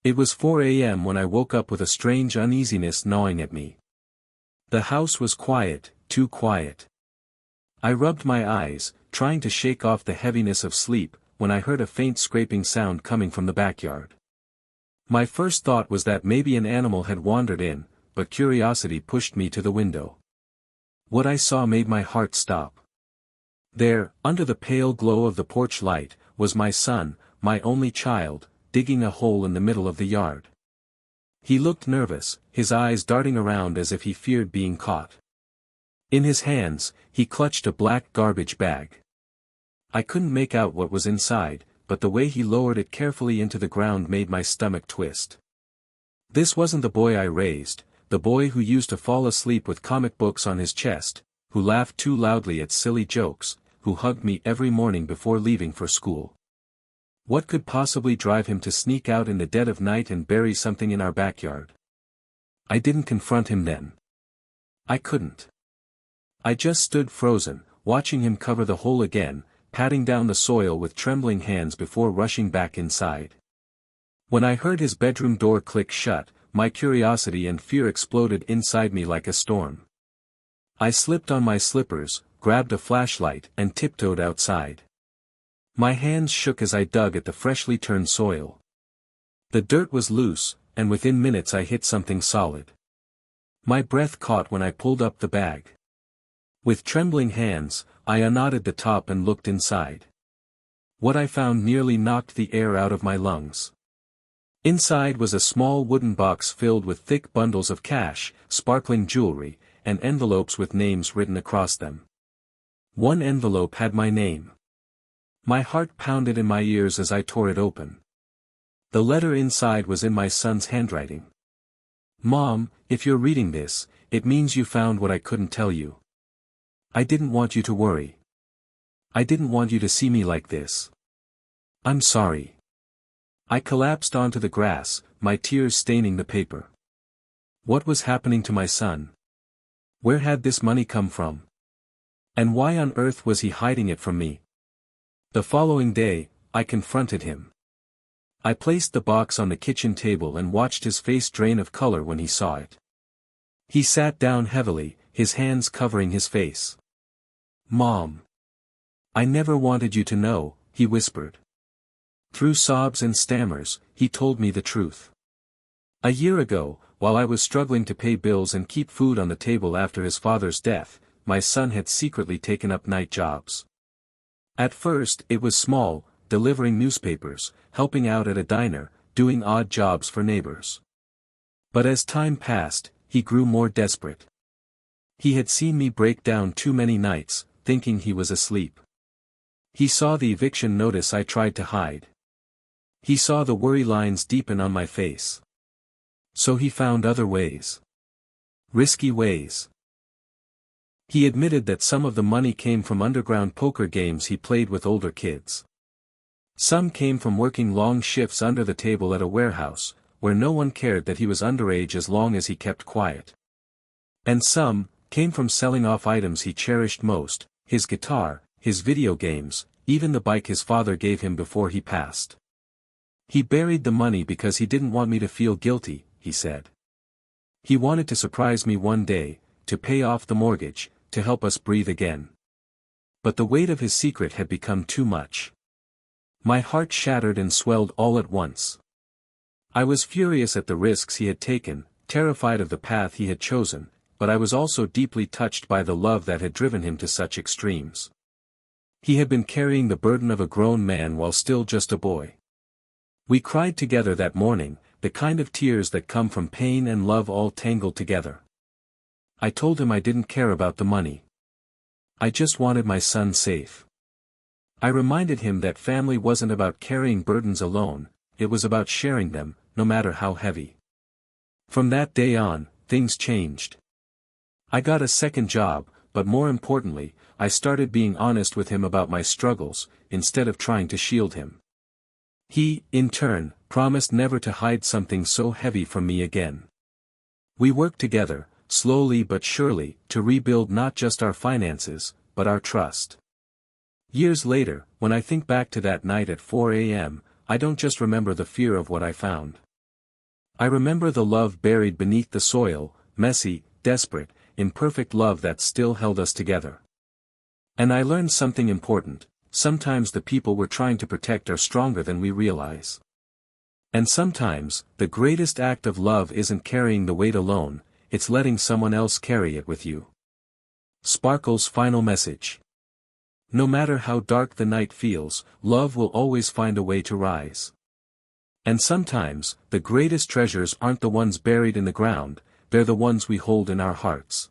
It was 4 a.m. when I woke up with a strange uneasiness gnawing at me. The house was quiet, too quiet. I rubbed my eyes, trying to shake off the heaviness of sleep, when I heard a faint scraping sound coming from the backyard. My first thought was that maybe an animal had wandered in, but curiosity pushed me to the window. What I saw made my heart stop. There, under the pale glow of the porch light, was my son, my only child, digging a hole in the middle of the yard. He looked nervous, his eyes darting around as if he feared being caught. In his hands, he clutched a black garbage bag. I couldn't make out what was inside, but the way he lowered it carefully into the ground made my stomach twist. This wasn't the boy I raised, the boy who used to fall asleep with comic books on his chest, who laughed too loudly at silly jokes, who hugged me every morning before leaving for school. What could possibly drive him to sneak out in the dead of night and bury something in our backyard? I didn't confront him then. I couldn't. I just stood frozen, watching him cover the hole again, patting down the soil with trembling hands before rushing back inside. When I heard his bedroom door click shut, my curiosity and fear exploded inside me like a storm. I slipped on my slippers, grabbed a flashlight, and tiptoed outside. My hands shook as I dug at the freshly turned soil. The dirt was loose, and within minutes I hit something solid. My breath caught when I pulled up the bag. With trembling hands, I unknotted the top and looked inside. What I found nearly knocked the air out of my lungs. Inside was a small wooden box filled with thick bundles of cash, sparkling jewelry, and envelopes with names written across them. One envelope had my name. My heart pounded in my ears as I tore it open. The letter inside was in my son's handwriting. "Mom, if you're reading this, it means you found what I couldn't tell you. I didn't want you to worry. I didn't want you to see me like this. I'm sorry." I collapsed onto the grass, my tears staining the paper. What was happening to my son? Where had this money come from? And why on earth was he hiding it from me? The following day, I confronted him. I placed the box on the kitchen table and watched his face drain of color when he saw it. He sat down heavily, his hands covering his face. "Mom. I never wanted you to know," he whispered. Through sobs and stammers, he told me the truth. A year ago, while I was struggling to pay bills and keep food on the table after his father's death, my son had secretly taken up night jobs. At first, it was small, delivering newspapers, helping out at a diner, doing odd jobs for neighbors. But as time passed, he grew more desperate. He had seen me break down too many nights, thinking he was asleep. He saw the eviction notice I tried to hide. He saw the worry lines deepen on my face. So he found other ways. Risky ways. He admitted that some of the money came from underground poker games he played with older kids. Some came from working long shifts under the table at a warehouse, where no one cared that he was underage as long as he kept quiet. And some came from selling off items he cherished most, his guitar, his video games, even the bike his father gave him before he passed. He buried the money because he didn't want me to feel guilty, he said. He wanted to surprise me one day, to pay off the mortgage, to help us breathe again. But the weight of his secret had become too much. My heart shattered and swelled all at once. I was furious at the risks he had taken, terrified of the path he had chosen, but I was also deeply touched by the love that had driven him to such extremes. He had been carrying the burden of a grown man while still just a boy. We cried together that morning, the kind of tears that come from pain and love all tangled together. I told him I didn't care about the money. I just wanted my son safe. I reminded him that family wasn't about carrying burdens alone, it was about sharing them, no matter how heavy. From that day on, things changed. I got a second job, but more importantly, I started being honest with him about my struggles, instead of trying to shield him. He, in turn, promised never to hide something so heavy from me again. We worked together, slowly but surely, to rebuild not just our finances, but our trust. Years later, when I think back to that night at 4 a.m., I don't just remember the fear of what I found. I remember the love buried beneath the soil, messy, desperate, imperfect love that still held us together. And I learned something important: sometimes the people we're trying to protect are stronger than we realize. And sometimes, the greatest act of love isn't carrying the weight alone, it's letting someone else carry it with you. Sparkle's final message. No matter how dark the night feels, love will always find a way to rise. And sometimes, the greatest treasures aren't the ones buried in the ground, they're the ones we hold in our hearts.